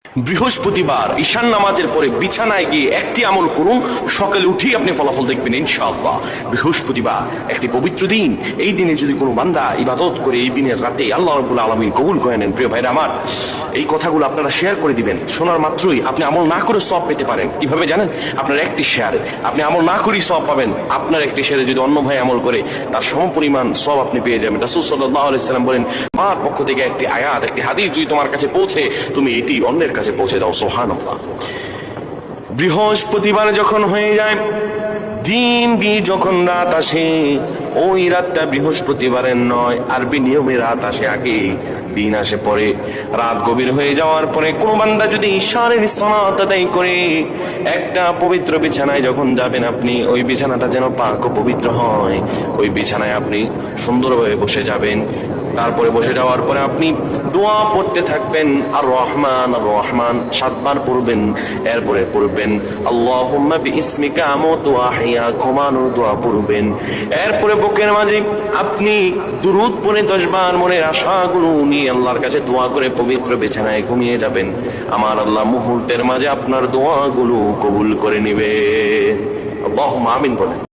বৃহস্পতিবার ঈশান নামাজের পরে বিছানায় গিয়ে একটি আমল করুন, সকালে উঠেই আপনি ফলাফল দেখবেন ইনশাআল্লাহ। বৃহস্পতিবার একটি পবিত্র দিন, এই দিনে যদি কোনো বান্দা ইবাদত করে এই দিনের রাতে আল্লাহ রাব্বুল আলামিন কবুল করে নেন। প্রিয় ভাইরা আমার, এই কথাগুলো আপনারা শেয়ার করে দিবেন। শোনার মাত্রই আপনি আমল না করে সওয়াব পেতে পারেন। কিভাবে জানেন? আপনার একটি শেয়ারে আপনি আমল না করেই সওয়াব পাবেন। আপনার একটি শেয়ারে যদি অন্য ভাই আমল করে তার সমপরিমাণ সওয়াব আপনি পেয়ে যাবেন। রাসূল সাল্লাল্লাহু আলাইহি সাল্লাম বলেন, আমার পক্ষ থেকে একটি আয়াত, একটি হাদিস যদি তোমার কাছে পৌঁছে, তুমি এটি অন্যের কাছে পৌঁছে দাও। সুবহানাল্লাহ। বৃহস্পতিবার যখন হয়ে যায়, দিন গিয়ে যখন রাত আসে, ওই রাতটা বৃহস্পতিবারের নয়, আরবি নিয়মে রাত আসে আগে, দিন আসে পরে। রাত গভীর হয়ে যাওয়ার পরে কোনো বান্দা যদি ঈশ্বরের সালাত আদায় করে একটা পবিত্র বিছানায় যখন যাবেন আপনি, ওই বিছানাটা যেন পাক ও পবিত্র হয়। ওই বিছানায় আপনি সুন্দরভাবে বসে যাবেন। তারপরে বসে যাওয়ার পরে আপনি দোয়া পড়তে থাকবেন, আর রহমান আর রহমান 7 বার পড়বেন। এরপরে পড়বেন আল্লাহুম্মা বিইসমিকা আমুতু ওয়া আহইয়া, ঘুমানোর দোয়া পড়বেন। এরপরে বুকের মাঝে আপনি দুরূদ পড়ে 10 বার মনের আশাগুলো নিয়ে আল্লাহর কাছে দোয়া করে পবিত্র বিছানায় ঘুমিয়ে যাবেন। আমার আল্লাহ মুহূর্তের মাঝে আপনার দোয়াগুলো কবুল করে নেবে। আল্লাহুম্মা আমিন বলেন।